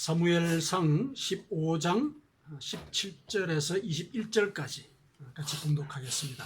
사무엘상 15장 17절에서 21절까지 같이 봉독하겠습니다.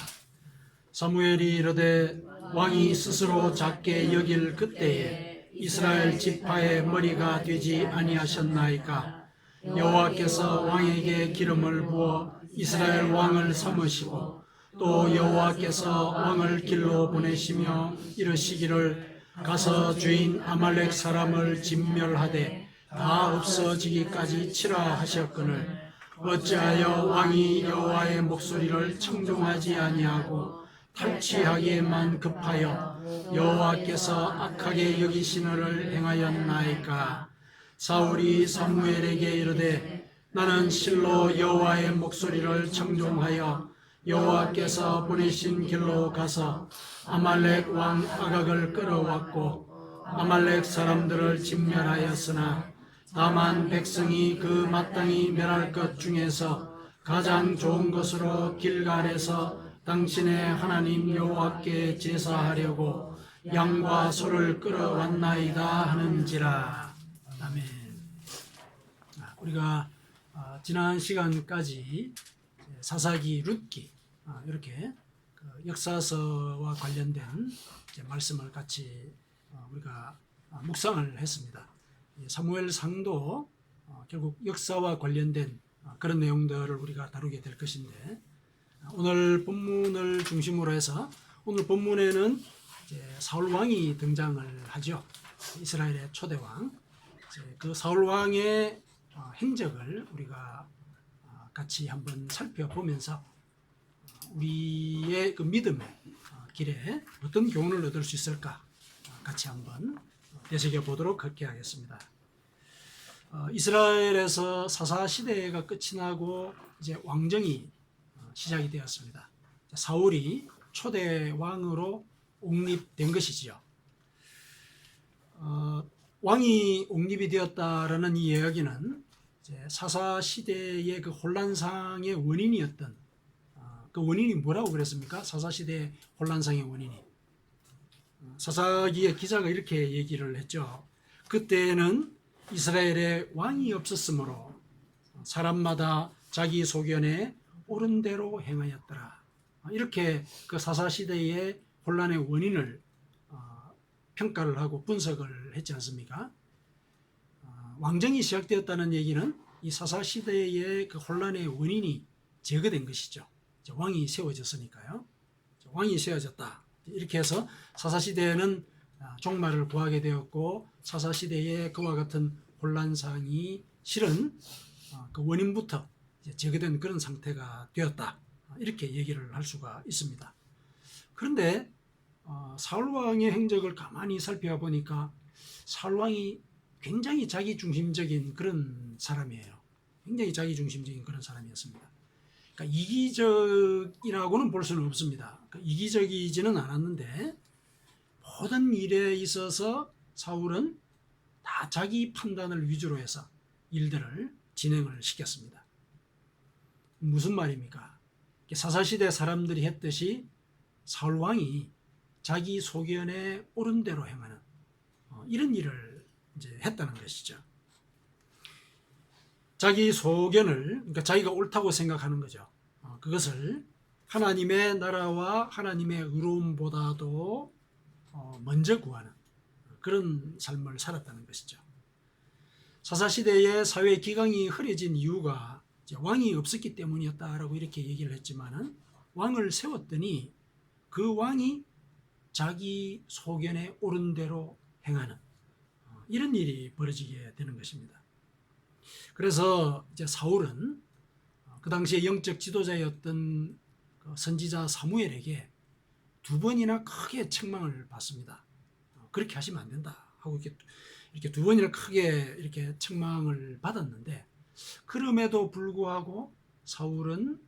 사무엘이 이르되 왕이 스스로 작게 여길 그때에 이스라엘 지파의 머리가 되지 아니하셨나이까. 여호와께서 왕에게 기름을 부어 이스라엘 왕을 삼으시고 또 여호와께서 왕을 길로 보내시며 이르시기를 가서 주인 아말렉 사람을 진멸하되 다 없어지기까지 치라 하셨거늘 어찌하여 왕이 여호와의 목소리를 청종하지 아니하고 탈취하기에만 급하여 여호와께서 악하게 여기시느를 행하였나이까. 사울이 사무엘에게 이르되 나는 실로 여호와의 목소리를 청종하여 여호와께서 보내신 길로 가서 아말렉 왕 아각을 끌어왔고 아말렉 사람들을 진멸하였으나 다만 백성이 그 마땅히 멸할 것 중에서 가장 좋은 것으로 길갈에서 당신의 하나님 여호와께 제사하려고 양과 소를 끌어왔나이다 하는지라. 아멘. 우리가 지난 시간까지 사사기, 룻기 이렇게 역사서와 관련된 말씀을 같이 우리가 묵상을 했습니다. 사무엘상도 결국 역사와 관련된 그런 내용들을 우리가 다루게 될 것인데, 오늘 본문을 중심으로 해서 오늘 본문에는 이제 사울 왕이 등장을 하죠. 이스라엘의 초대 왕. 그 사울 왕의 행적을 우리가 같이 한번 살펴보면서 우리의 그 믿음의 길에 어떤 교훈을 얻을 수 있을까 같이 한번 되새겨 보도록 그렇게 하겠습니다. 이스라엘에서 사사 시대가 끝이 나고 이제 왕정이 시작이 되었습니다. 사울이 초대 왕으로 옹립된 것이지요. 왕이 옹립이 되었다라는 이 이야기는 이제 사사 시대의 그 혼란상의 원인이었던 그 원인이 뭐라고 그랬습니까? 사사 시대의 혼란상의 원인이. 사사기의 기자가 이렇게 얘기를 했죠. 그때는 이스라엘에 왕이 없었으므로 사람마다 자기 소견에 옳은 대로 행하였더라. 이렇게 그 사사시대의 혼란의 원인을 평가를 하고 분석을 했지 않습니까? 왕정이 시작되었다는 얘기는 이 사사시대의 그 혼란의 원인이 제거된 것이죠. 왕이 세워졌으니까요. 왕이 세워졌다. 이렇게 해서 사사시대에는 종말을 구하게 되었고, 사사시대에 그와 같은 혼란상이 실은 그 원인부터 제거된 그런 상태가 되었다. 이렇게 얘기를 할 수가 있습니다. 그런데 사울왕의 행적을 가만히 살펴보니까 사울왕이 굉장히 자기중심적인 그런 사람이에요. 굉장히 자기중심적인 그런 사람이었습니다. 그러니까 이기적이라고는 볼 수는 없습니다. 그러니까 이기적이지는 않았는데 모든 일에 있어서 사울은 다 자기 판단을 위주로 해서 일들을 진행을 시켰습니다. 무슨 말입니까? 사사시대 사람들이 했듯이 사울왕이 자기 소견에 옳은 대로 행하는 이런 일을 이제 했다는 것이죠. 자기 소견을, 그러니까 자기가 옳다고 생각하는 거죠. 그것을 하나님의 나라와 하나님의 의로움보다도 먼저 구하는 그런 삶을 살았다는 것이죠. 사사시대의 사회 기강이 흐려진 이유가 왕이 없었기 때문이었다라고 이렇게 얘기를 했지만은, 왕을 세웠더니 그 왕이 자기 소견에 옳은 대로 행하는 이런 일이 벌어지게 되는 것입니다. 그래서 이제 사울은 그 당시에 영적 지도자였던 선지자 사무엘에게 두 번이나 크게 책망을 받습니다. 그렇게 하시면 안 된다 하고 이렇게 두 번이나 크게 이렇게 책망을 받았는데, 그럼에도 불구하고 사울은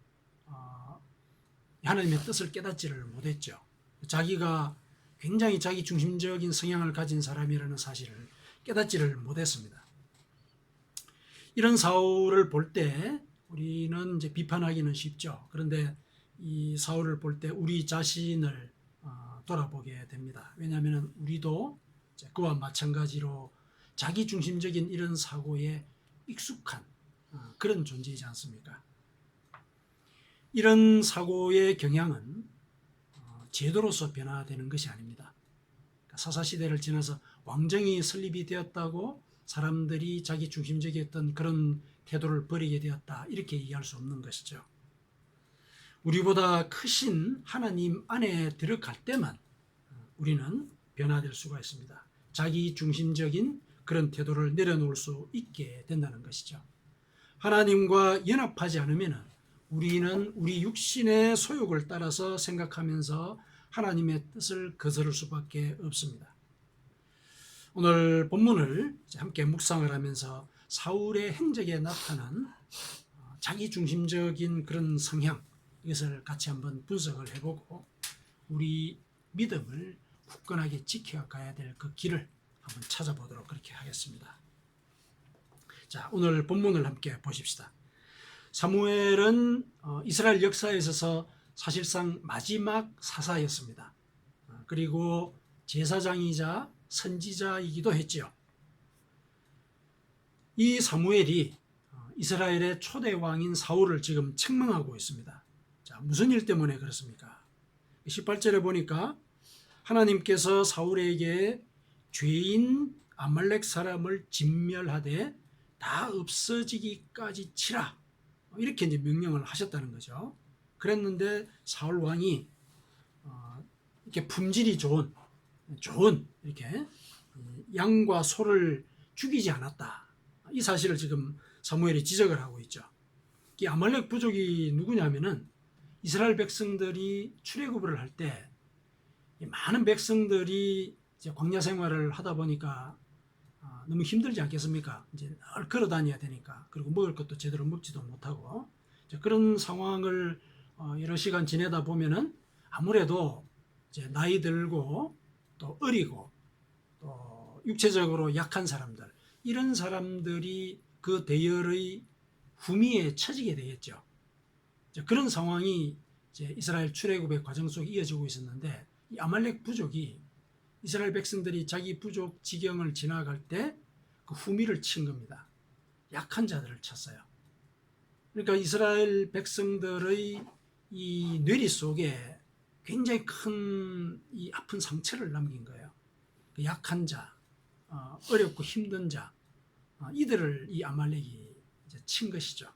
하나님의 뜻을 깨닫지를 못했죠. 자기가 굉장히 자기 중심적인 성향을 가진 사람이라는 사실을 깨닫지를 못했습니다. 이런 사울을 볼 때 우리는 이제 비판하기는 쉽죠. 그런데 이 사울을 볼 때 우리 자신을 돌아보게 됩니다. 왜냐하면 우리도 그와 마찬가지로 자기 중심적인 이런 사고에 익숙한 그런 존재이지 않습니까? 이런 사고의 경향은 제도로서 변화되는 것이 아닙니다. 사사시대를 지나서 왕정이 설립이 되었다고 사람들이 자기 중심적이었던 그런 태도를 버리게 되었다, 이렇게 이해할 수 없는 것이죠. 우리보다 크신 하나님 안에 들어갈 때만 우리는 변화될 수가 있습니다. 자기 중심적인 그런 태도를 내려놓을 수 있게 된다는 것이죠. 하나님과 연합하지 않으면 우리는 우리 육신의 소욕을 따라서 생각하면서 하나님의 뜻을 거스를 수밖에 없습니다. 오늘 본문을 함께 묵상을 하면서 사울의 행적에 나타난 자기 중심적인 그런 성향, 이것을 같이 한번 분석을 해보고 우리 믿음을 굳건하게 지켜가야 될 그 길을 한번 찾아보도록 그렇게 하겠습니다. 자, 오늘 본문을 함께 보십시다. 사무엘은 이스라엘 역사에 있어서 사실상 마지막 사사였습니다. 그리고 제사장이자 선지자이기도 했지요. 이 사무엘이 이스라엘의 초대 왕인 사울을 지금 책망하고 있습니다. 자, 무슨 일 때문에 그렇습니까? 18절에 보니까 하나님께서 사울에게 죄인 아말렉 사람을 진멸하되 다 없어지기까지 치라, 이렇게 이제 명령을 하셨다는 거죠. 그랬는데 사울 왕이 이렇게 품질이 좋은 이렇게 양과 소를 죽이지 않았다, 이 사실을 지금 사무엘이 지적을 하고 있죠. 이 아말렉 부족이 누구냐면은 이스라엘 백성들이 출애굽을 할 때 많은 백성들이 이제 광야 생활을 하다 보니까 너무 힘들지 않겠습니까? 이제 늘 걸어 다녀야 되니까, 그리고 먹을 것도 제대로 먹지도 못하고, 그런 상황을 여러 시간 지내다 보면은 아무래도 이제 나이 들고 또 어리고 또 육체적으로 약한 사람들, 이런 사람들이 그 대열의 후미에 처지게 되겠죠. 그런 상황이 이제 이스라엘 출애굽의 과정 속에 이어지고 있었는데, 이 아말렉 부족이 이스라엘 백성들이 자기 부족 지경을 지나갈 때 그 후미를 친 겁니다. 약한 자들을 쳤어요. 그러니까 이스라엘 백성들의 이 뇌리 속에 굉장히 큰 이 아픈 상처를 남긴 거예요. 그 약한 자, 어렵고 힘든 자, 이들을 이 아말렉이 이제 친 것이죠.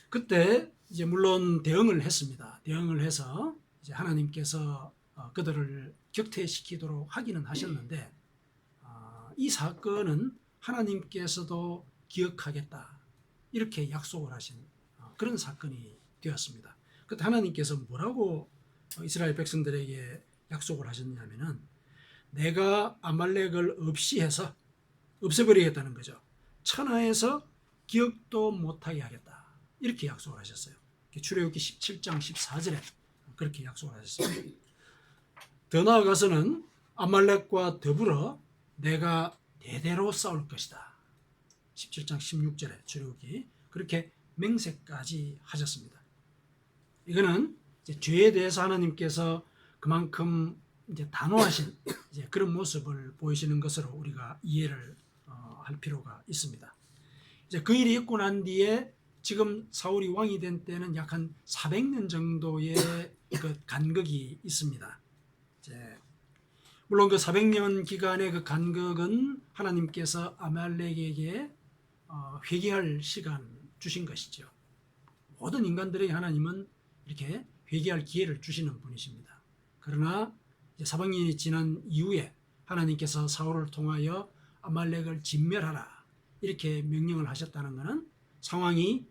그때 이제 물론 대응을 했습니다. 대응을 해서 이제 하나님께서 그들을 격퇴시키도록 하기는 하셨는데, 이 사건은 하나님께서도 기억하겠다, 이렇게 약속을 하신 그런 사건이 되었습니다. 그때 하나님께서 뭐라고 이스라엘 백성들에게 약속을 하셨냐면은 내가 아말렉을 없이 해서 없애버리겠다는 거죠. 천하에서 기억도 못하게 하겠다, 이렇게 약속을 하셨어요. 출애굽기 17장 14절에 그렇게 약속을 하셨습니다. 더 나아가서는 아말렉과 더불어 내가 대대로 싸울 것이다, 17장 16절에 출애굽기 그렇게 맹세까지 하셨습니다. 이거는 이제 죄에 대해서 하나님께서 그만큼 이제 단호하신 이제 그런 모습을 보이시는 것으로 우리가 이해를 할 필요가 있습니다. 이제 그 일이 있고 난 뒤에 지금 사울이 왕이 된 때는 약 한 400년 정도의 그 간극이 있습니다. 이제 물론 그 400년 기간의 그 간극은 하나님께서 아말렉에게 회개할 시간 주신 것이죠. 모든 인간들에게 하나님은 이렇게 회개할 기회를 주시는 분이십니다. 그러나 이제 400년이 지난 이후에 하나님께서 사울을 통하여 아말렉을 진멸하라, 이렇게 명령을 하셨다는 것은 상황이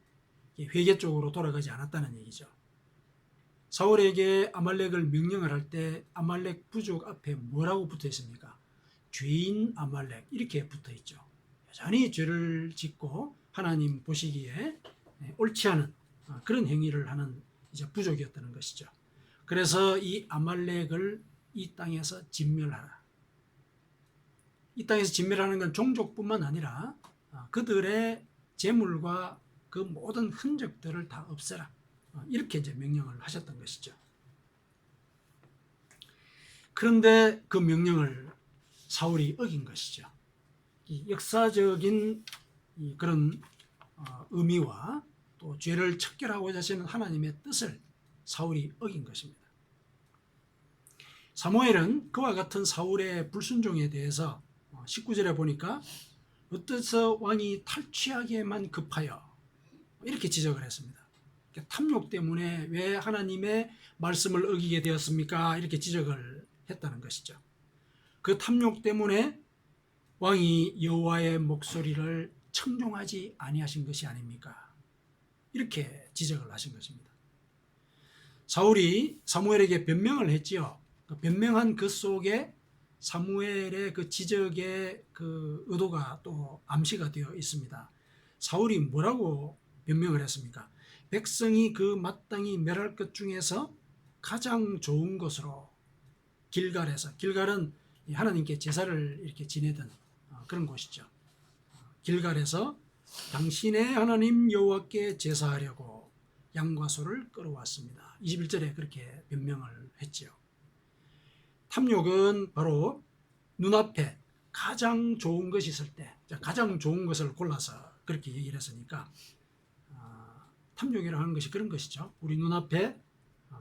회개 쪽으로 돌아가지 않았다는 얘기죠. 사울에게 아말렉을 명령을 할 때 아말렉 부족 앞에 뭐라고 붙어 있습니까? 죄인 아말렉, 이렇게 붙어 있죠. 여전히 죄를 짓고 하나님 보시기에 옳지 않은 그런 행위를 하는 이제 부족이었다는 것이죠. 그래서 이 아말렉을 이 땅에서 진멸하라. 이 땅에서 진멸하는 건 종족뿐만 아니라 그들의 재물과 그 모든 흔적들을 다 없애라, 이렇게 이제 명령을 하셨던 것이죠. 그런데 그 명령을 사울이 어긴 것이죠. 이 역사적인 그런 의미와 또 죄를 척결하고자 하시는 하나님의 뜻을 사울이 어긴 것입니다. 사무엘은 그와 같은 사울의 불순종에 대해서 19절에 보니까 어때서 왕이 탈취하기에만 급하여 이렇게 지적을 했습니다. 탐욕 때문에 왜 하나님의 말씀을 어기게 되었습니까? 이렇게 지적을 했다는 것이죠. 그 탐욕 때문에 왕이 여호와의 목소리를 청종하지 아니하신 것이 아닙니까? 이렇게 지적을 하신 것입니다. 사울이 사무엘에게 변명을 했지요. 변명한 그 속에 사무엘의 그 지적의 그 의도가 또 암시가 되어 있습니다. 사울이 뭐라고 변명을 했습니까? 백성이 그 마땅히 멸할 것 중에서 가장 좋은 것으로 길갈에서, 길갈은 하나님께 제사를 이렇게 지내던 그런 곳이죠. 길갈에서 당신의 하나님 여호와께 제사하려고 양과 소를 끌어왔습니다. 21절에 그렇게 변명을 했지요. 탐욕은 바로 눈앞에 가장 좋은 것이 있을 때, 가장 좋은 것을 골라서 그렇게 얘기를 했으니까 탐욕이라고 하는 것이 그런 것이죠. 우리 눈앞에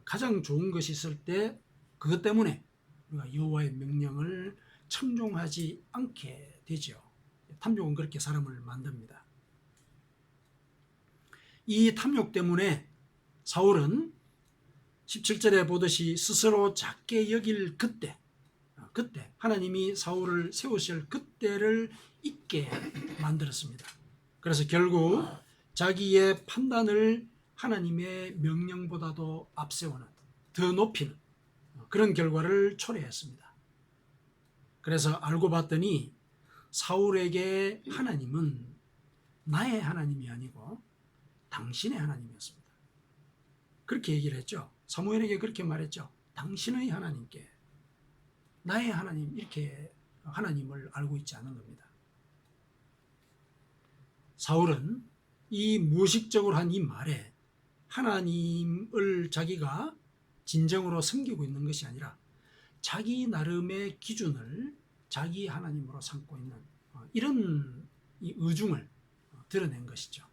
가장 좋은 것이 있을 때 그것 때문에 우리가 여호와의 명령을 청종하지 않게 되죠. 탐욕은 그렇게 사람을 만듭니다. 이 탐욕 때문에 사울은 17절에 보듯이 스스로 작게 여길 그때 하나님이 사울을 세우실 그때를 잊게 만들었습니다. 그래서 결국 자기의 판단을 하나님의 명령보다도 앞세우는, 더 높이는 그런 결과를 초래했습니다. 그래서 알고 봤더니 사울에게 하나님은 나의 하나님이 아니고 당신의 하나님이었습니다. 그렇게 얘기를 했죠. 사무엘에게 그렇게 말했죠. 당신의 하나님께, 나의 하나님, 이렇게 하나님을 알고 있지 않은 겁니다. 사울은 이 무의식적으로 한 이 말에 하나님을 자기가 진정으로 섬기고 있는 것이 아니라 자기 나름의 기준을 자기 하나님으로 삼고 있는 이런 이 의중을 드러낸 것이죠.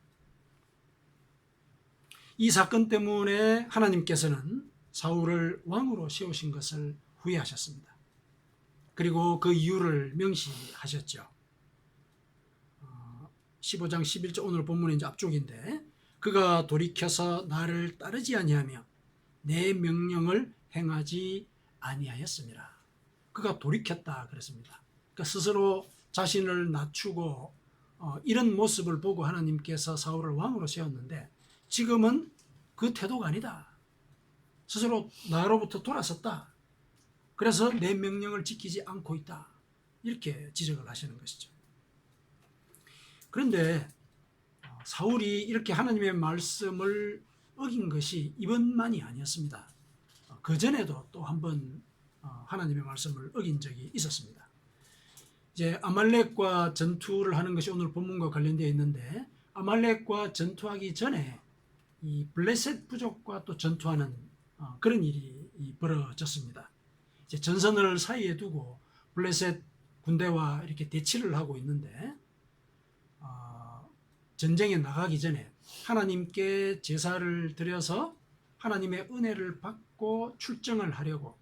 이 사건 때문에 하나님께서는 사울을 왕으로 세우신 것을 후회하셨습니다. 그리고 그 이유를 명시하셨죠. 15장 11절 오늘 본문의 이제 앞쪽인데, 그가 돌이켜서 나를 따르지 아니하며 내 명령을 행하지 아니하였습니다. 그가 돌이켰다 그랬습니다. 그러니까 스스로 자신을 낮추고 이런 모습을 보고 하나님께서 사울을 왕으로 세웠는데 지금은 그 태도가 아니다. 스스로 나로부터 돌아섰다. 그래서 내 명령을 지키지 않고 있다. 이렇게 지적을 하시는 것이죠. 그런데 사울이 이렇게 하나님의 말씀을 어긴 것이 이번만이 아니었습니다. 그 전에도 또 한 번 하나님의 말씀을 어긴 적이 있었습니다. 이제 아말렉과 전투를 하는 것이 오늘 본문과 관련되어 있는데, 아말렉과 전투하기 전에 이 블레셋 부족과 또 전투하는 그런 일이 벌어졌습니다. 이제 전선을 사이에 두고 블레셋 군대와 이렇게 대치를 하고 있는데, 전쟁에 나가기 전에 하나님께 제사를 드려서 하나님의 은혜를 받고 출정을 하려고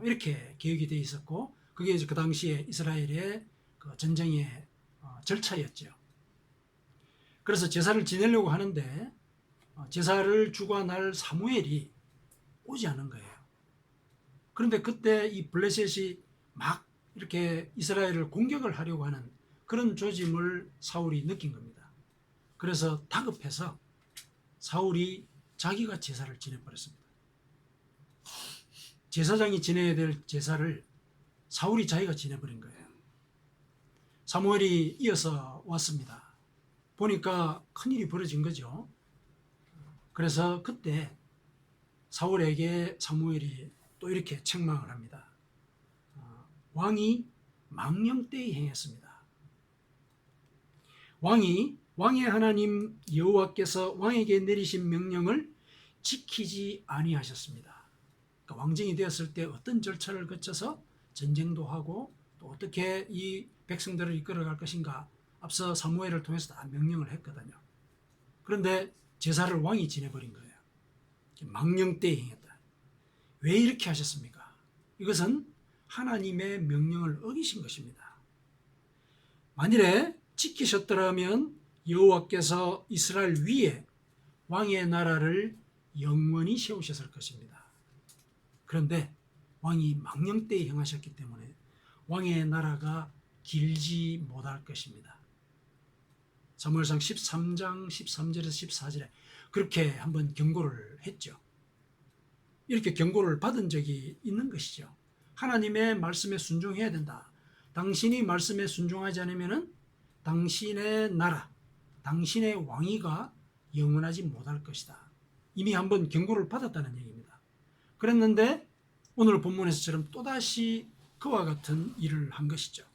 이렇게 계획이 되어 있었고, 그게 이제 그 당시에 이스라엘의 그 전쟁의 절차였죠. 그래서 제사를 지내려고 하는데 제사를 주관할 사무엘이 오지 않은 거예요. 그런데 그때 이 블레셋이 막 이렇게 이스라엘을 공격을 하려고 하는 그런 조짐을 사울이 느낀 겁니다. 그래서 다급해서 사울이 자기가 제사를 지내버렸습니다. 제사장이 지내야 될 제사를 사울이 자기가 지내버린 거예요. 사무엘이 이어서 왔습니다. 보니까 큰일이 벌어진 거죠. 그래서 그때 사울에게 사무엘이 또 이렇게 책망을 합니다. 왕이 망령되이 행했습니다. 왕의 하나님 여호와께서 왕에게 내리신 명령을 지키지 아니하셨습니다. 그러니까 왕정이 되었을 때 어떤 절차를 거쳐서 전쟁도 하고 또 어떻게 이 백성들을 이끌어갈 것인가 앞서 사무엘을 통해서 다 명령을 했거든요. 그런데 제사를 왕이 지내버린 거예요. 망령되이 행했다. 왜 이렇게 하셨습니까? 이것은 하나님의 명령을 어기신 것입니다. 만일에 지키셨더라면 여호와께서 이스라엘 위에 왕의 나라를 영원히 세우셨을 것입니다. 그런데 왕이 망령되이 행하셨기 때문에 왕의 나라가 길지 못할 것입니다. 사무엘상 13장 13절에서 14절에 그렇게 한번 경고를 했죠. 이렇게 경고를 받은 적이 있는 것이죠. 하나님의 말씀에 순종해야 된다. 당신이 말씀에 순종하지 않으면 당신의 나라, 당신의 왕위가 영원하지 못할 것이다. 이미 한번 경고를 받았다는 얘기입니다. 그랬는데 오늘 본문에서처럼 또다시 그와 같은 일을 한 것이죠.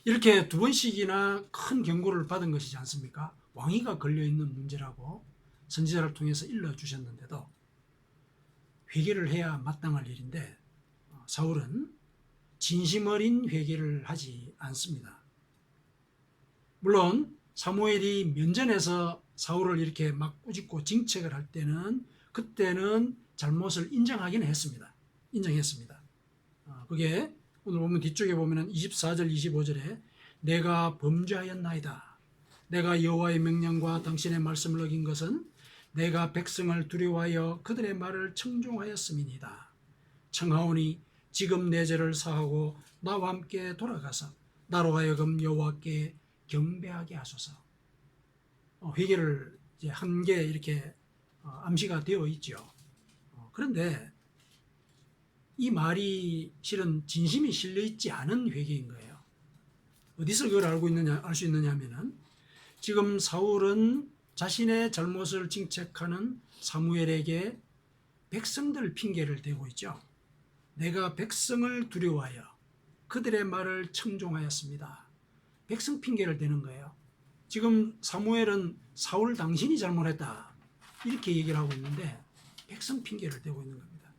이렇게 두 번씩이나 큰 경고를 받은 것이지 않습니까? 왕위가 걸려있는 문제라고 선지자를 통해서 일러주셨는데도 회개를 해야 마땅할 일인데 사울은 진심 어린 회개를 하지 않습니다. 물론 사무엘이 면전에서 사울을 이렇게 막 꾸짖고 징책을 할 때는 그때는 잘못을 인정하기는 했습니다. 인정했습니다. 그게 오늘 보면 뒤쪽에 보면 24절 25절에 내가 범죄하였나이다. 내가 여호와의 명령과 당신의 말씀을 어긴 것은 내가 백성을 두려워하여 그들의 말을 청종하였음이니이다. 청하오니 지금 내 죄를 사하고 나와 함께 돌아가서 나로 하여금 여호와께 경배하게 하소서. 회개를 이제 한 게 이렇게 암시가 되어 있죠. 그런데 이 말이 실은 진심이 실려 있지 않은 회개인 거예요. 어디서 그걸 알고 있느냐, 알 수 있느냐 하면은 지금 사울은 자신의 잘못을 징책하는 사무엘에게 백성들 핑계를 대고 있죠. 내가 백성을 두려워하여 그들의 말을 청종하였습니다. 백성 핑계를 대는 거예요. 지금 사무엘은 사울 당신이 잘못했다 이렇게 얘기를 하고 있는데 백성 핑계를 대고 있는 겁니다.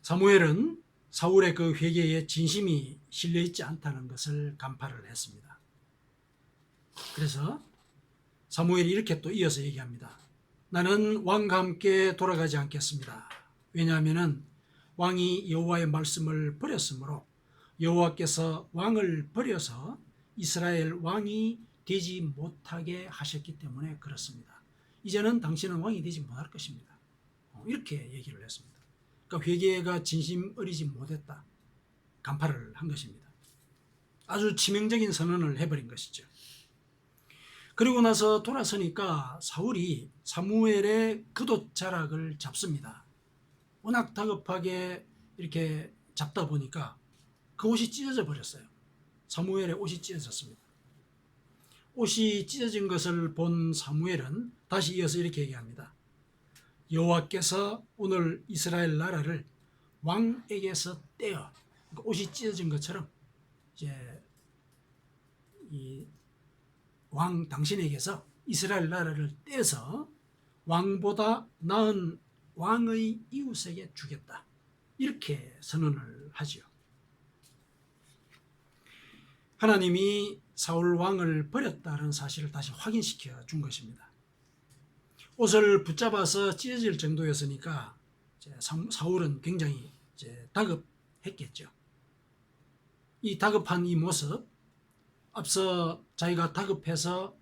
사무엘은 사울의 그 회개에 진심이 실려 있지 않다는 것을 간파를 했습니다. 그래서 사무엘이 이렇게 또 이어서 얘기합니다. 나는 왕과 함께 돌아가지 않겠습니다. 왜냐하면 왕이 여호와의 말씀을 버렸으므로 여호와께서 왕을 버려서 이스라엘 왕이 되지 못하게 하셨기 때문에 그렇습니다. 이제는 당신은 왕이 되지 못할 것입니다. 이렇게 얘기를 했습니다. 그러니까 회개가 진심 어리지 못했다. 간파를 한 것입니다. 아주 치명적인 선언을 해버린 것이죠. 그리고 나서 돌아서니까 사울이 사무엘의 긋옷자락을 잡습니다. 워낙 다급하게 이렇게 잡다 보니까 그 옷이 찢어져 버렸어요. 사무엘의 옷이 찢어졌습니다. 옷이 찢어진 것을 본 사무엘은 다시 이어서 이렇게 얘기합니다. 여호와께서 오늘 이스라엘 나라를 왕에게서 떼어, 그러니까 옷이 찢어진 것처럼 이제 이 왕 당신에게서 이스라엘 나라를 떼서 왕보다 나은 왕의 이웃에게 주겠다. 이렇게 선언을 하지요. 하나님이 사울 왕을 버렸다는 사실을 다시 확인시켜 준 것입니다. 옷을 붙잡아서 찢어질 정도였으니까 사울은 굉장히 다급했겠죠. 이 다급한 이 모습, 앞서 자기가 다급해서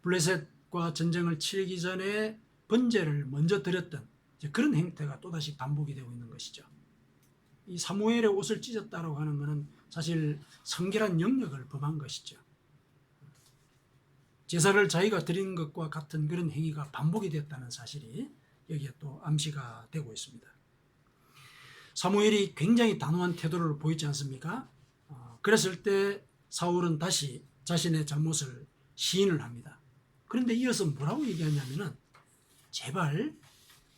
블레셋과 전쟁을 치르기 전에 번제를 먼저 드렸던 그런 행태가 또다시 반복이 되고 있는 것이죠. 이 사무엘의 옷을 찢었다고 하는 것은 사실 성결한 영역을 범한 것이죠. 제사를 자기가 드린 것과 같은 그런 행위가 반복이 됐다는 사실이 여기에 또 암시가 되고 있습니다. 사무엘이 굉장히 단호한 태도를 보이지 않습니까? 그랬을 때 사울은 다시 자신의 잘못을 시인을 합니다. 그런데 이어서 뭐라고 얘기하냐면은 제발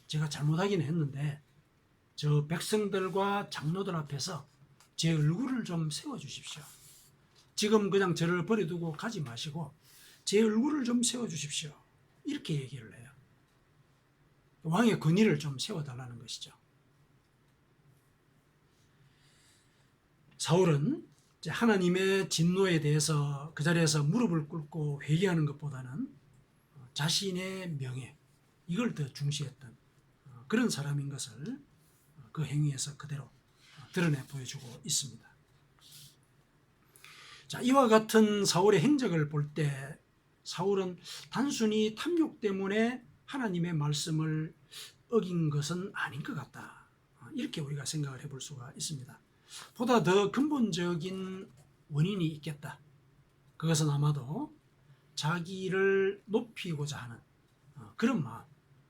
제가 잘못하긴 했는데 저 백성들과 장로들 앞에서 제 얼굴을 좀 세워주십시오. 지금 그냥 저를 버려두고 가지 마시고 제 얼굴을 좀 세워주십시오. 이렇게 얘기를 해요. 왕의 권위를 좀 세워달라는 것이죠. 사울은 이제 하나님의 진노에 대해서 그 자리에서 무릎을 꿇고 회개하는 것보다는 자신의 명예, 이걸 더 중시했던 그런 사람인 것을 그 행위에서 그대로 드러내 보여주고 있습니다. 자, 이와 같은 사울의 행적을 볼 때 사울은 단순히 탐욕 때문에 하나님의 말씀을 어긴 것은 아닌 것 같다. 이렇게 우리가 생각을 해볼 수가 있습니다. 보다 더 근본적인 원인이 있겠다. 그것은 아마도 자기를 높이고자 하는 그런 마음,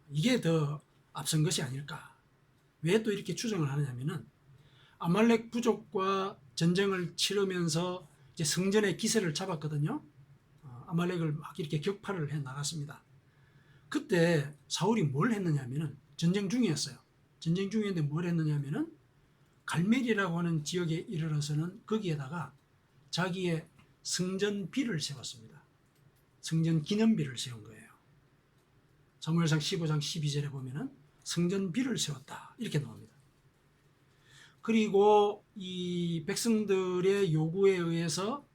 이게 더 앞선 것이 아닐까. 왜 또 이렇게 추정을 하느냐면은 아말렉 부족과 전쟁을 치르면서 이제 성전의 기세를 잡았거든요. 아말렉을 막 이렇게 격파를 해 나갔습니다. 그때 사울이 뭘 했느냐면은 전쟁 중이었어요. 전쟁 중이었는데 뭘 했느냐면은 갈멜이라고 하는 지역에 이르러서는 거기에다가 자기의 성전비를 세웠습니다. 성전 기념비를 세운 거예요. 사무엘상 15장 12절에 보면은 성전비를 세웠다 이렇게 나옵니다. 그리고 이 백성들의 요구에 의해서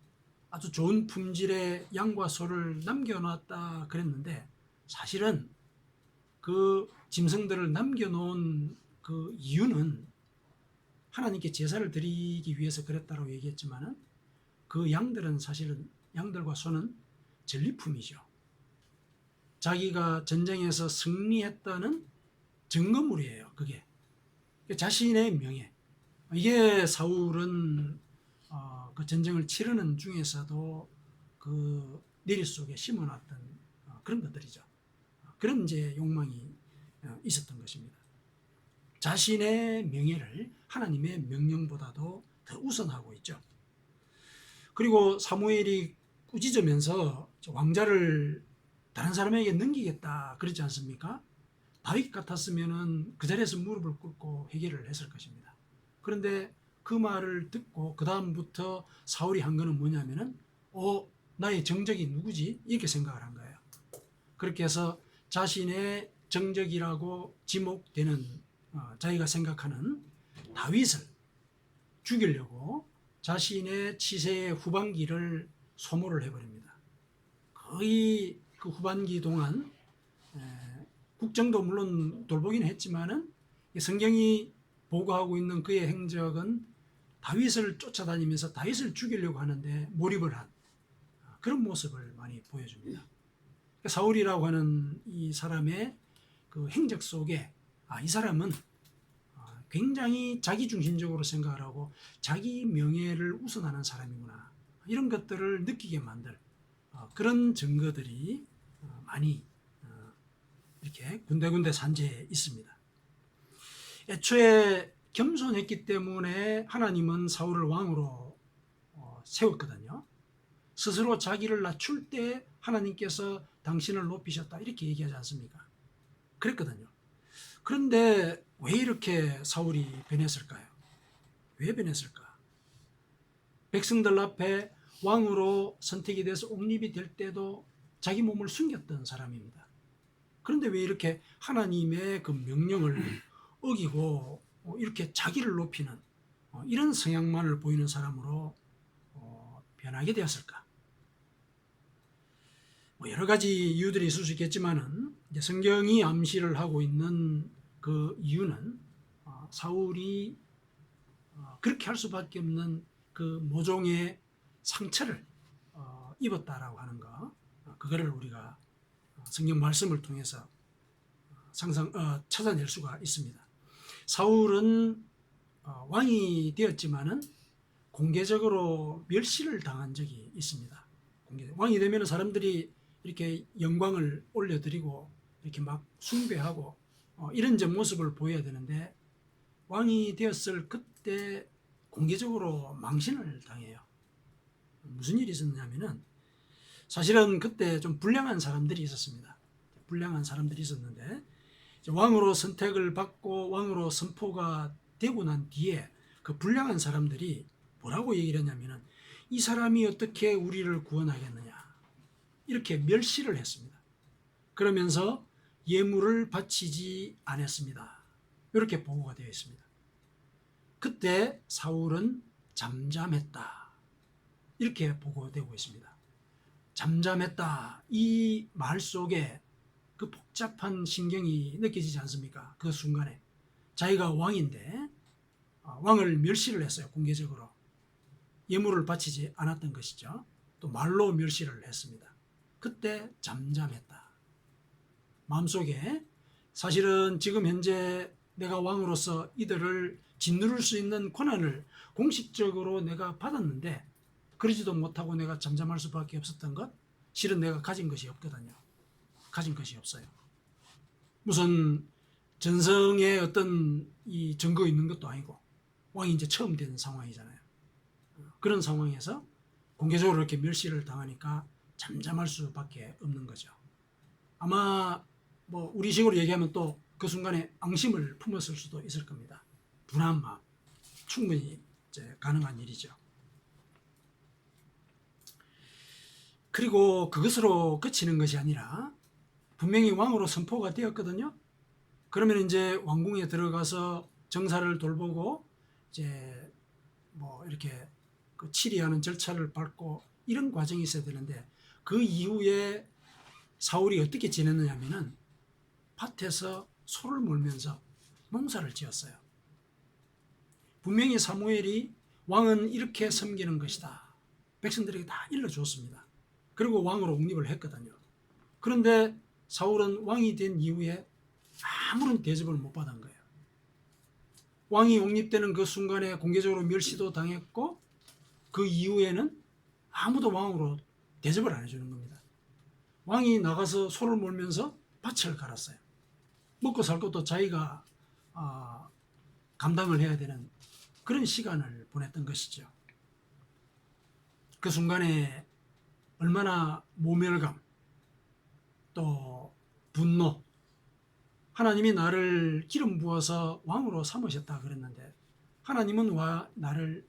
아주 좋은 품질의 양과 소를 남겨놨다 그랬는데 사실은 그 짐승들을 남겨놓은 그 이유는 하나님께 제사를 드리기 위해서 그랬다고 얘기했지만은 그 양들은 사실은 양들과 소는 전리품이죠. 자기가 전쟁에서 승리했다는 증거물이에요. 그게 자신의 명예. 이게 사울은 그 전쟁을 치르는 중에서도 그 내리 속에 심어놨던 그런 것들이죠. 그런 이제 욕망이 있었던 것입니다. 자신의 명예를 하나님의 명령보다도 더 우선하고 있죠. 그리고 사무엘이 꾸짖으면서 왕자를 다른 사람에게 넘기겠다 그러지 않습니까? 다윗 같았으면은 그 자리에서 무릎을 꿇고 회개를 했을 것입니다. 그런데 그 말을 듣고 그 다음부터 사울이 한 거는 뭐냐면은 나의 정적이 누구지? 이렇게 생각을 한 거예요. 그렇게 해서 자신의 정적이라고 지목되는 자기가 생각하는 다윗을 죽이려고 자신의 치세의 후반기를 소모를 해버립니다. 거의 그 후반기 동안 국정도 물론 돌보긴 했지만은 성경이 보고하고 있는 그의 행적은 다윗을 쫓아다니면서 다윗을 죽이려고 하는데 몰입을 한 그런 모습을 많이 보여줍니다. 사울이라고 하는 이 사람의 그 행적 속에 이 사람은 굉장히 자기중심적으로 생각을 하고 자기 명예를 우선하는 사람이구나 이런 것들을 느끼게 만들 그런 증거들이 많이 이렇게 군데군데 산재해 있습니다. 애초에 겸손했기 때문에 하나님은 사울을 왕으로 세웠거든요. 스스로 자기를 낮출 때 하나님께서 당신을 높이셨다 이렇게 얘기하지 않습니까? 그랬거든요. 그런데 왜 이렇게 사울이 변했을까요? 왜 변했을까? 백성들 앞에 왕으로 선택이 돼서 옹립이 될 때도 자기 몸을 숨겼던 사람입니다. 그런데 왜 이렇게 하나님의 그 명령을 어기고 이렇게 자기를 높이는 이런 성향만을 보이는 사람으로 변하게 되었을까? 여러 가지 이유들이 있을 수 있겠지만은 성경이 암시를 하고 있는 그 이유는 사울이 그렇게 할 수밖에 없는 그 모종의 상처를 입었다라고 하는 거, 그거를 우리가 성경 말씀을 통해서 찾아낼 수가 있습니다. 사울은 왕이 되었지만은 공개적으로 멸시를 당한 적이 있습니다. 왕이 되면 사람들이 이렇게 영광을 올려드리고 이렇게 막 숭배하고 이런 모습을 보여야 되는데 왕이 되었을 그때 공개적으로 망신을 당해요. 무슨 일이 있었냐면은 사실은 그때 좀 불량한 사람들이 있었습니다. 불량한 사람들이 있었는데 왕으로 선택을 받고 왕으로 선포가 되고 난 뒤에 그 불량한 사람들이 뭐라고 얘기를 했냐면은 이 사람이 어떻게 우리를 구원하겠느냐 이렇게 멸시를 했습니다. 그러면서 예물을 바치지 않았습니다. 이렇게 보고가 되어 있습니다. 그때 사울은 잠잠했다. 이렇게 보고되고 있습니다. 잠잠했다. 이 말 속에 그 복잡한 신경이 느껴지지 않습니까? 그 순간에 자기가 왕인데 왕을 멸시를 했어요. 공개적으로 예물을 바치지 않았던 것이죠. 또 말로 멸시를 했습니다. 그때 잠잠했다. 마음속에 사실은 지금 현재 내가 왕으로서 이들을 짓누를 수 있는 권한을 공식적으로 내가 받았는데 그러지도 못하고 내가 잠잠할 수밖에 없었던 것, 실은 내가 가진 것이 없거든요. 가진 것이 없어요. 무슨 전성의 어떤 이 증거 있는 것도 아니고 왕이 이제 처음 된 상황이잖아요. 그런 상황에서 공개적으로 이렇게 멸시를 당하니까 잠잠할 수밖에 없는 거죠. 아마 뭐 우리식으로 얘기하면 또 그 순간에 앙심을 품었을 수도 있을 겁니다. 분한 마음, 충분히 이제 가능한 일이죠. 그리고 그것으로 그치는 것이 아니라 분명히 왕으로 선포가 되었거든요. 그러면 이제 왕궁에 들어가서 정사를 돌보고 이제 뭐 이렇게 그 치리하는 절차를 밟고 이런 과정이 있어야 되는데 그 이후에 사울이 어떻게 지냈느냐면은 밭에서 소를 몰면서 농사를 지었어요. 분명히 사무엘이 왕은 이렇게 섬기는 것이다. 백성들에게 다 일러주었습니다. 그리고 왕으로 옹립을 했거든요. 그런데 사울은 왕이 된 이후에 아무런 대접을 못 받은 거예요. 왕이 옹립되는 그 순간에 공개적으로 멸시도 당했고 그 이후에는 아무도 왕으로 대접을 안 해주는 겁니다. 왕이 나가서 소를 몰면서 밭을 갈았어요. 먹고 살 것도 자기가 감당을 해야 되는 그런 시간을 보냈던 것이죠. 그 순간에 얼마나 모멸감, 또 분노, 하나님이 나를 기름 부어서 왕으로 삼으셨다 그랬는데 하나님은 왜 나를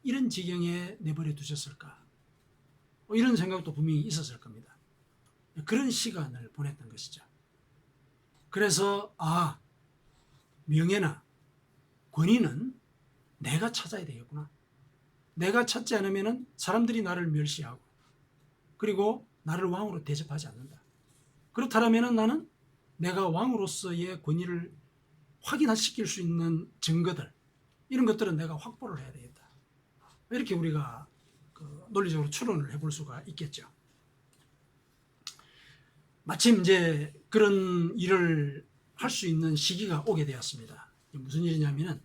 이런 지경에 내버려 두셨을까? 이런 생각도 분명히 있었을 겁니다. 그런 시간을 보냈던 것이죠. 그래서 명예나 권위는 내가 찾아야 되겠구나. 내가 찾지 않으면 사람들이 나를 멸시하고 그리고 나를 왕으로 대접하지 않는다. 그렇다면 나는 내가 왕으로서의 권위를 확인시킬 수 있는 증거들, 이런 것들은 내가 확보를 해야 되겠다. 이렇게 우리가 논리적으로 추론을 해볼 수가 있겠죠. 마침 이제 그런 일을 할 수 있는 시기가 오게 되었습니다. 무슨 일이냐면은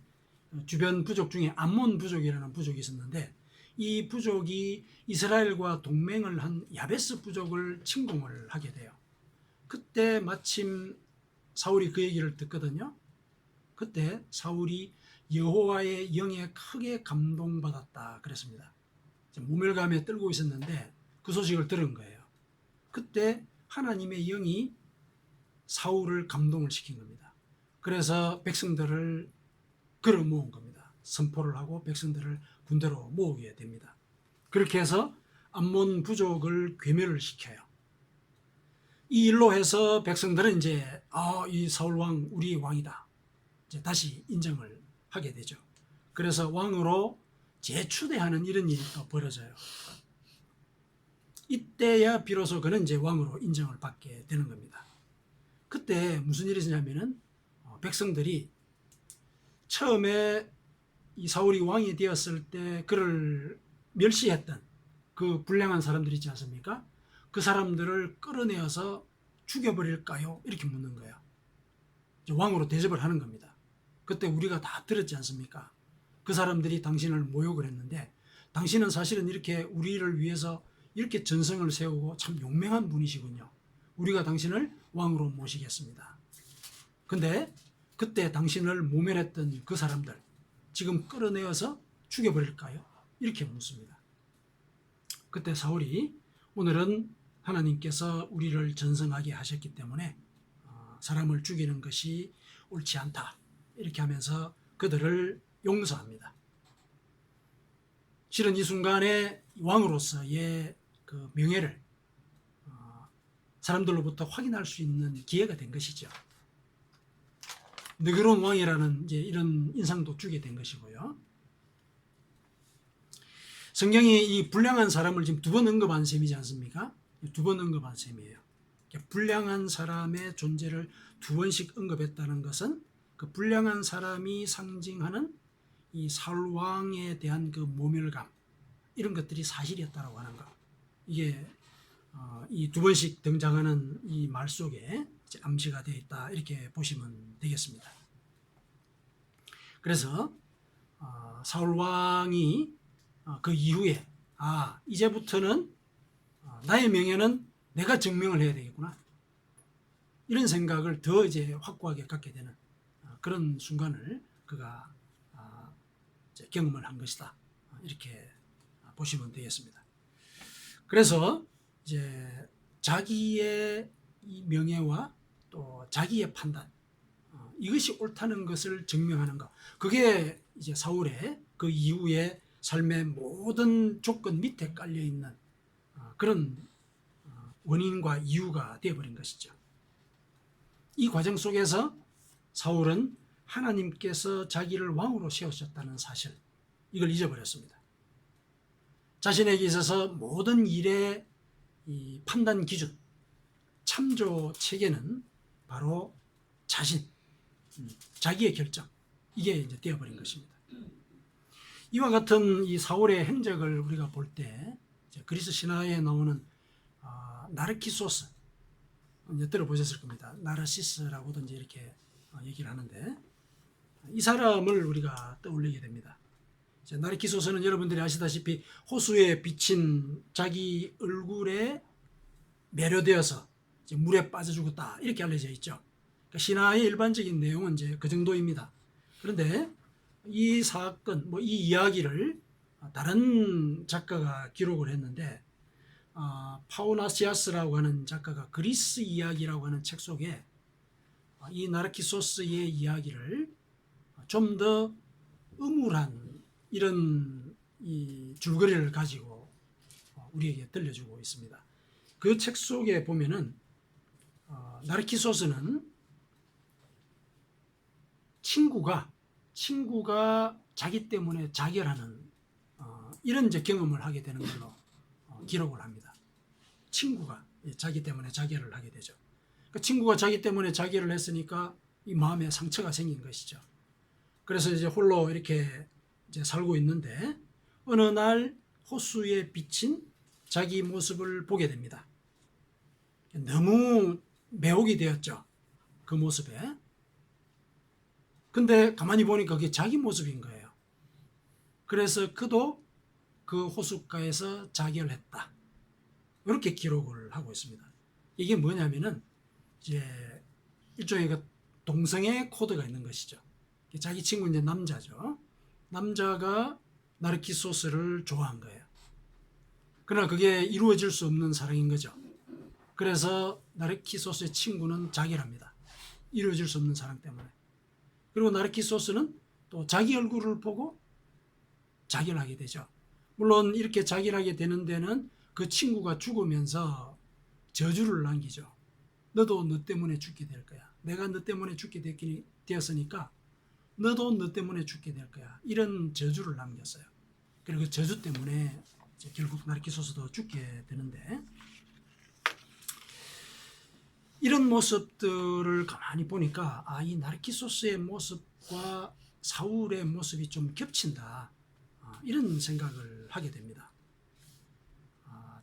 주변 부족 중에 암몬 부족이라는 부족이 있었는데 이 부족이 이스라엘과 동맹을 한 야베스 부족을 침공을 하게 돼요. 그때 마침 사울이 그 얘기를 듣거든요. 그때 사울이 여호와의 영에 크게 감동받았다 그랬습니다. 모멸감에 떨고 있었는데 그 소식을 들은 거예요. 그때 하나님의 영이 사울을 감동을 시킨 겁니다. 그래서 백성들을 끌어 모은 겁니다. 선포를 하고 백성들을 군대로 모으게 됩니다. 그렇게 해서 암몬 부족을 괴멸을 시켜요. 이 일로 해서 백성들은 이제 이 사울 왕 우리 왕이다. 이제 다시 인정을 하게 되죠. 그래서 왕으로 재추대하는 이런 일이 또 벌어져요. 이때야 비로소 그는 이제 왕으로 인정을 받게 되는 겁니다. 그때 무슨 일이 있었냐면은 백성들이 처음에 이 사울이 왕이 되었을 때 그를 멸시했던 그 불량한 사람들 있지 않습니까? 그 사람들을 끌어내어서 죽여버릴까요? 이렇게 묻는 거예요. 왕으로 대접을 하는 겁니다. 그때 우리가 다 들었지 않습니까? 그 사람들이 당신을 모욕을 했는데 당신은 사실은 이렇게 우리를 위해서 이렇게 전성을 세우고 참 용맹한 분이시군요. 우리가 당신을 왕으로 모시겠습니다. 근데 그때 당신을 모멸했던 그 사람들 지금 끌어내어서 죽여버릴까요? 이렇게 묻습니다. 그때 사울이 오늘은 하나님께서 우리를 전성하게 하셨기 때문에 사람을 죽이는 것이 옳지 않다. 이렇게 하면서 그들을 용서합니다. 실은 이 순간에 왕으로서의 그 명예를 사람들로부터 확인할 수 있는 기회가 된 것이죠. 너그러운 왕이라는 이제 이런 인상도 주게 된 것이고요. 성경이 이 불량한 사람을 지금 두 번 언급한 셈이지 않습니까? 두 번 언급한 셈이에요. 불량한 사람의 존재를 두 번씩 언급했다는 것은 그 불량한 사람이 상징하는 이 사울 왕에 대한 그 모멸감, 이런 것들이 사실이었다라고 하는 거. 이게 이 두 번씩 등장하는 이 말 속에 암시가 되어 있다, 이렇게 보시면 되겠습니다. 그래서 사울 왕이 그 이후에 이제부터는 나의 명예는 내가 증명을 해야 되겠구나, 이런 생각을 더 이제 확고하게 갖게 되는 그런 순간을 그가 이제 경험을 한 것이다, 이렇게 보시면 되겠습니다. 그래서 이제 자기의 이 명예와 또 자기의 판단, 이것이 옳다는 것을 증명하는 것, 그게 이제 사울의 그 이후의 삶의 모든 조건 밑에 깔려 있는 그런 원인과 이유가 되어버린 것이죠. 이 과정 속에서 사울은 하나님께서 자기를 왕으로 세우셨다는 사실, 이걸 잊어버렸습니다. 자신에게 있어서 모든 일의 이 판단 기준, 참조 체계는 바로 자신, 자기의 결정, 이게 이제 되어버린 것입니다. 이와 같은 이 사울의 행적을 우리가 볼 때 그리스 신화에 나오는 나르키소스, 이제 들어보셨을 겁니다. 나르시스라고도 이제 이렇게 얘기를 하는데, 이 사람을 우리가 떠올리게 됩니다. 나르키소스는 여러분들이 아시다시피 호수에 비친 자기 얼굴에 매료되어서 물에 빠져 죽었다, 이렇게 알려져 있죠. 그러니까 신화의 일반적인 내용은 이제 그 정도입니다. 그런데 이 사건, 이 이야기를 다른 작가가 기록을 했는데, 파우나시아스라고 하는 작가가 그리스 이야기라고 하는 책 속에 이 나르키소스의 이야기를 좀 더 음울한 이런 이 줄거리를 가지고 우리에게 들려주고 있습니다. 그 책 속에 보면은 나르키소스는 친구가 자기 때문에 자결하는 이런 이제 경험을 하게 되는 걸로 기록을 합니다. 친구가 자기 때문에 자결을 하게 되죠. 그러니까 친구가 자기 때문에 자결을 했으니까 이 마음에 상처가 생긴 것이죠. 그래서 이제 홀로 이렇게 이제 살고 있는데, 어느 날 호수에 비친 자기 모습을 보게 됩니다. 너무 매혹이 되었죠, 그 모습에. 근데 가만히 보니까 그게 자기 모습인 거예요. 그래서 그도 그 호숫가에서 자결했다, 이렇게 기록을 하고 있습니다. 이게 뭐냐면은 이제 일종의 그 동성애 코드가 있는 것이죠. 자기 친구 이제 남자죠. 남자가 나르키소스를 좋아한 거예요. 그러나 그게 이루어질 수 없는 사랑인 거죠. 그래서 나르키소스의 친구는 자결합니다. 이루어질 수 없는 사랑 때문에. 그리고 나르키소스는 또 자기 얼굴을 보고 자결하게 되죠. 물론 이렇게 자결하게 되는 데는 그 친구가 죽으면서 저주를 남기죠. 너도 너 때문에 죽게 될 거야. 내가 너 때문에 죽게 되었으니까 너도 너 때문에 죽게 될 거야, 이런 저주를 남겼어요. 그리고 그 저주 때문에 결국 나르키소스도 죽게 되는데, 이런 모습들을 가만히 보니까 이 나르키소스의 모습과 사울의 모습이 좀 겹친다, 이런 생각을 하게 됩니다.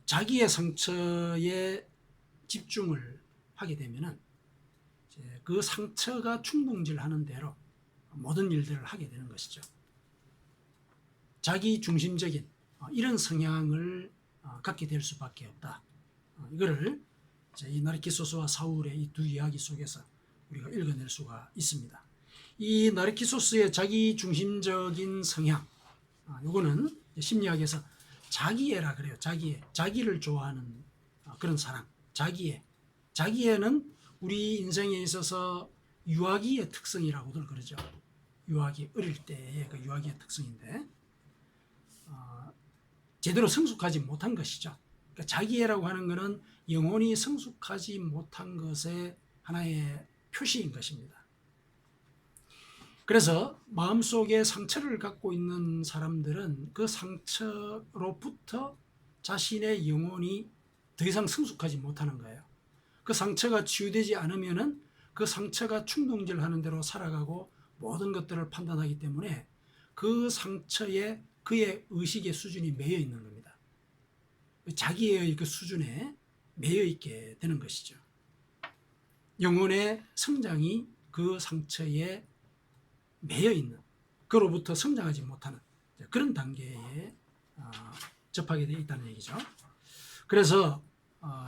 자기의 상처에 집중을 하게 되면은 그 상처가 충동질하는 대로 모든 일들을 하게 되는 것이죠. 자기 중심적인 이런 성향을 갖게 될 수밖에 없다. 이거를 이 나르키소스와 사울의 이 두 이야기 속에서 우리가 읽어낼 수가 있습니다. 이 나르키소스의 자기 중심적인 성향, 요거는 심리학에서 자기애라 그래요. 자기를 좋아하는 그런 사랑, 자기애는 우리 인생에 있어서 유아기의 특성이라고들 그러죠. 유아기, 어릴 때의 그 유아기의 특성인데, 제대로 성숙하지 못한 것이죠. 그러니까 자기애라고 하는 것은 영혼이 성숙하지 못한 것의 하나의 표시인 것입니다. 그래서 마음속에 상처를 갖고 있는 사람들은 그 상처로부터 자신의 영혼이 더 이상 성숙하지 못하는 거예요. 그 상처가 치유되지 않으면은 그 상처가 충동질하는 대로 살아가고 모든 것들을 판단하기 때문에 그 상처에 그의 의식의 수준이 매여 있는 겁니다. 자기의 그 수준에 매여 있게 되는 것이죠. 영혼의 성장이 그 상처에 매여 있는, 그로부터 성장하지 못하는 그런 단계에 접하게 되어 있다는 얘기죠. 그래서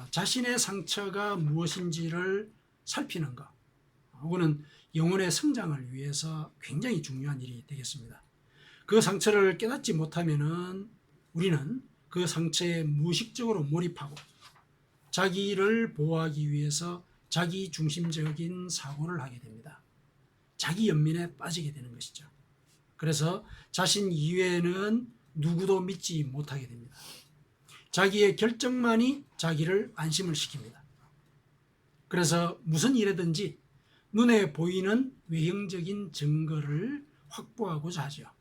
자신의 상처가 무엇인지를 살피는 것, 혹은 영혼의 성장을 위해서 굉장히 중요한 일이 되겠습니다. 그 상처를 깨닫지 못하면은 우리는 그 상처에 무의식적으로 몰입하고 자기를 보호하기 위해서 자기 중심적인 사고를 하게 됩니다. 자기 연민에 빠지게 되는 것이죠. 그래서 자신 이외에는 누구도 믿지 못하게 됩니다. 자기의 결정만이 자기를 안심을 시킵니다. 그래서 무슨 일이든지 눈에 보이는 외형적인 증거를 확보하고자 하죠.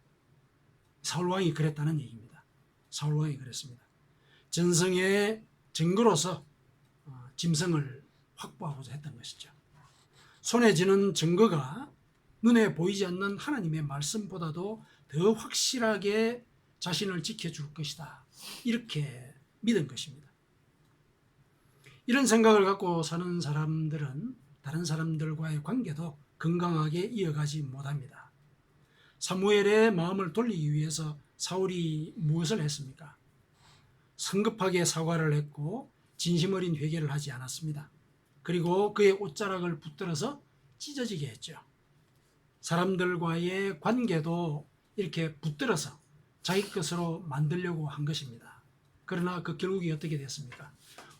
사울왕이 그랬다는 얘기입니다. 사울왕이 그랬습니다. 전성의 증거로서 짐승을 확보하고자 했던 것이죠. 손에 쥐는 증거가 눈에 보이지 않는 하나님의 말씀보다도 더 확실하게 자신을 지켜줄 것이다. 이렇게 믿은 것입니다. 이런 생각을 갖고 사는 사람들은 다른 사람들과의 관계도 건강하게 이어가지 못합니다. 사무엘의 마음을 돌리기 위해서 사울이 무엇을 했습니까? 성급하게 사과를 했고 진심 어린 회개를 하지 않았습니다. 그리고 그의 옷자락을 붙들어서 찢어지게 했죠. 사람들과의 관계도 이렇게 붙들어서 자기 것으로 만들려고 한 것입니다. 그러나 그 결국이 어떻게 됐습니까?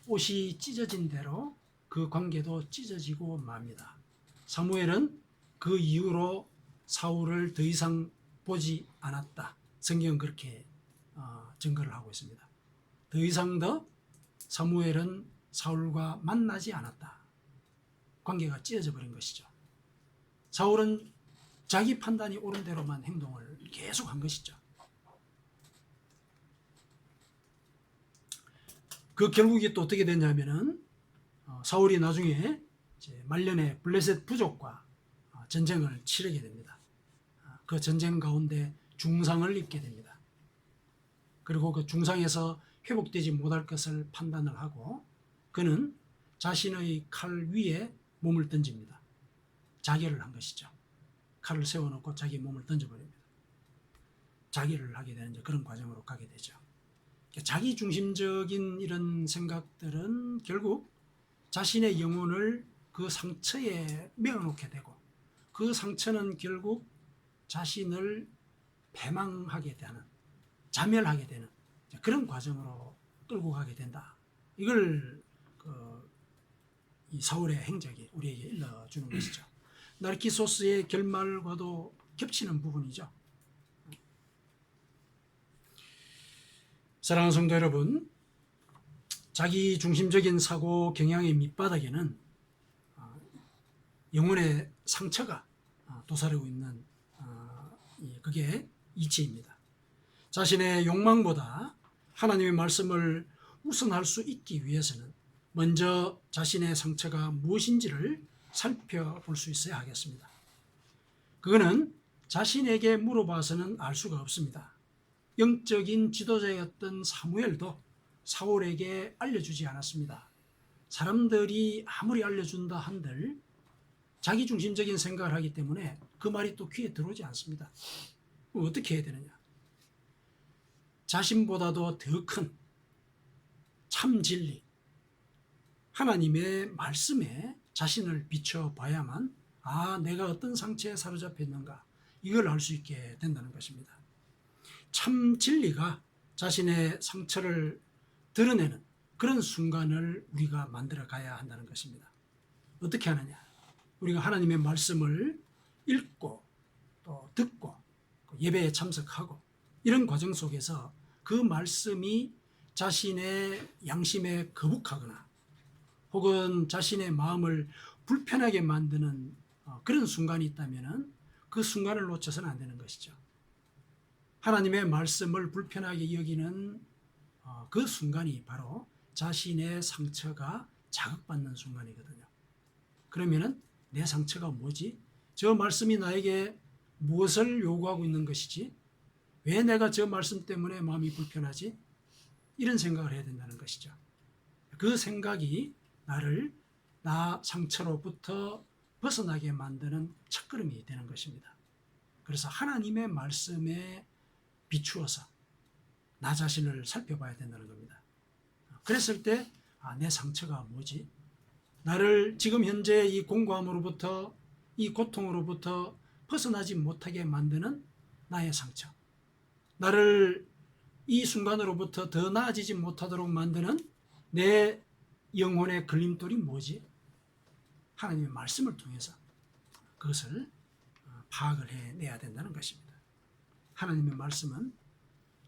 옷이 찢어진 대로 그 관계도 찢어지고 맙니다. 사무엘은 그 이후로 사울을 더 이상 보지 않았다. 성경은 그렇게 증거를 하고 있습니다. 더 이상 사무엘은 사울과 만나지 않았다. 관계가 찢어져 버린 것이죠. 사울은 자기 판단이 옳은 대로만 행동을 계속 한 것이죠. 그 결국이 또 어떻게 됐냐면은 사울이 나중에 말년에 블레셋 부족과 전쟁을 치르게 됩니다. 그 전쟁 가운데 중상을 입게 됩니다. 그리고 그 중상에서 회복되지 못할 것을 판단을 하고 그는 자신의 칼 위에 몸을 던집니다. 자결을 한 것이죠. 칼을 세워놓고 자기 몸을 던져버립니다. 자결을 하게 되는 그런 과정으로 가게 되죠. 자기 중심적인 이런 생각들은 결국 자신의 영혼을 그 상처에 메어놓게 되고 그 상처는 결국 자신을 패망하게 되는, 자멸하게 되는 그런 과정으로 끌고 가게 된다. 이걸 이 사울의 행적이 우리에게 일러주는 것이죠. 나르키소스의 결말과도 겹치는 부분이죠. 사랑하는 성도 여러분, 자기 중심적인 사고 경향의 밑바닥에는 영혼의 상처가 도사리고 있는 그게 이치입니다. 자신의 욕망보다 하나님의 말씀을 우선할 수 있기 위해서는 먼저 자신의 상처가 무엇인지를 살펴볼 수 있어야 하겠습니다. 그거는 자신에게 물어봐서는 알 수가 없습니다. 영적인 지도자였던 사무엘도 사울에게 알려주지 않았습니다. 사람들이 아무리 알려준다 한들 자기 중심적인 생각을 하기 때문에 그 말이 또 귀에 들어오지 않습니다. 어떻게 해야 되느냐? 자신보다도 더 큰 참 진리, 하나님의 말씀에 자신을 비춰봐야만 내가 어떤 상처에 사로잡혀 있는가 이걸 알 수 있게 된다는 것입니다. 참 진리가 자신의 상처를 드러내는 그런 순간을 우리가 만들어 가야 한다는 것입니다. 어떻게 하느냐? 우리가 하나님의 말씀을 읽고 또 듣고 예배에 참석하고 이런 과정 속에서 그 말씀이 자신의 양심에 거북하거나 혹은 자신의 마음을 불편하게 만드는 그런 순간이 있다면 그 순간을 놓쳐서는 안 되는 것이죠. 하나님의 말씀을 불편하게 여기는 그 순간이 바로 자신의 상처가 자극받는 순간이거든요. 그러면은 내 상처가 뭐지? 저 말씀이 나에게 무엇을 요구하고 있는 것이지? 왜 내가 저 말씀 때문에 마음이 불편하지? 이런 생각을 해야 된다는 것이죠. 그 생각이 나 상처로부터 벗어나게 만드는 첫걸음이 되는 것입니다. 그래서 하나님의 말씀에 비추어서 나 자신을 살펴봐야 된다는 겁니다. 그랬을 때 내 상처가 뭐지? 나를 지금 현재 이 공고함으로부터, 이 고통으로부터 벗어나지 못하게 만드는 나의 상처, 나를 이 순간으로부터 더 나아지지 못하도록 만드는 내 영혼의 걸림돌이 뭐지? 하나님의 말씀을 통해서 그것을 파악을 해내야 된다는 것입니다. 하나님의 말씀은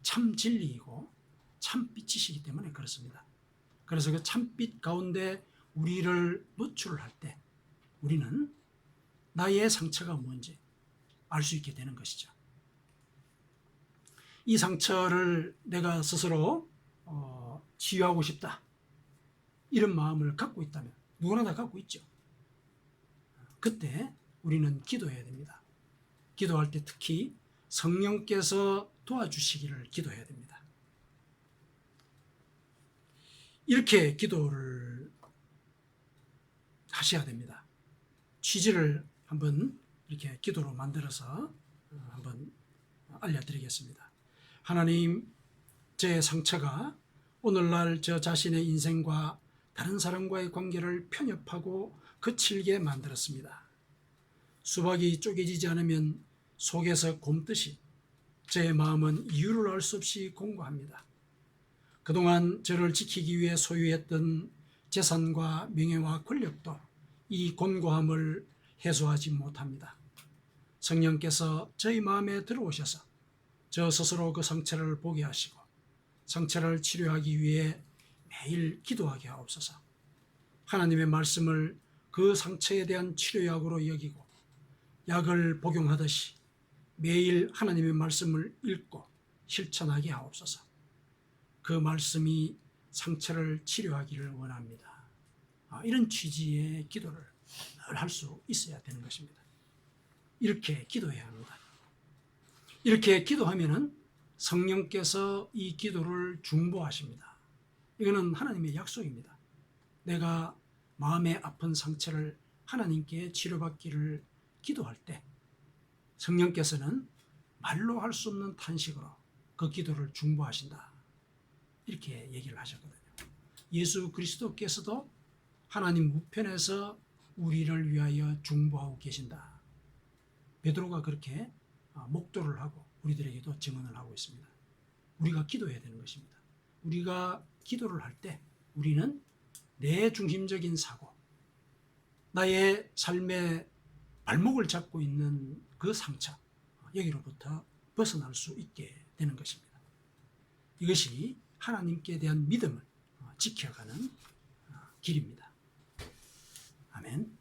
참 진리이고 참 빛이시기 때문에 그렇습니다. 그래서 그 참빛 가운데 우리를 노출을 할 때 우리는 나의 상처가 뭔지 알 수 있게 되는 것이죠. 이 상처를 내가 스스로 치유하고 싶다, 이런 마음을 갖고 있다면, 누구나 다 갖고 있죠. 그때 우리는 기도해야 됩니다. 기도할 때 특히 성령께서 도와주시기를 기도해야 됩니다. 이렇게 기도를 하셔야 됩니다. 취지를 한번 이렇게 기도로 만들어서 한번 알려드리겠습니다. 하나님, 제 상처가 오늘날 저 자신의 인생과 다른 사람과의 관계를 편협하고 거칠게 만들었습니다. 수박이 쪼개지지 않으면 속에서 곰듯이 제 마음은 이유를 알 수 없이 공고합니다. 그동안 저를 지키기 위해 소유했던 재산과 명예와 권력도 이 곤고함을 해소하지 못합니다. 성령께서 저희 마음에 들어오셔서 저 스스로 그 상처를 보게 하시고 상처를 치료하기 위해 매일 기도하게 하옵소서. 하나님의 말씀을 그 상처에 대한 치료약으로 여기고 약을 복용하듯이 매일 하나님의 말씀을 읽고 실천하게 하옵소서. 그 말씀이 상처를 치료하기를 원합니다. 이런 취지의 기도를 늘 할 수 있어야 되는 것입니다. 이렇게 기도해야 합니다. 이렇게 기도하면은 성령께서 이 기도를 중보하십니다. 이거는 하나님의 약속입니다. 내가 마음의 아픈 상처를 하나님께 치료받기를 기도할 때 성령께서는 말로 할 수 없는 탄식으로 그 기도를 중보하신다, 이렇게 얘기를 하셨거든요. 예수 그리스도께서도 하나님 우편에서 우리를 위하여 중보하고 계신다. 베드로가 그렇게 목도를 하고 우리들에게도 증언을 하고 있습니다. 우리가 기도해야 되는 것입니다. 우리가 기도를 할 때 우리는 내 중심적인 사고, 나의 삶의 발목을 잡고 있는 그 상처, 여기로부터 벗어날 수 있게 되는 것입니다. 이것이 하나님께 대한 믿음을 지켜가는 길입니다. 아멘.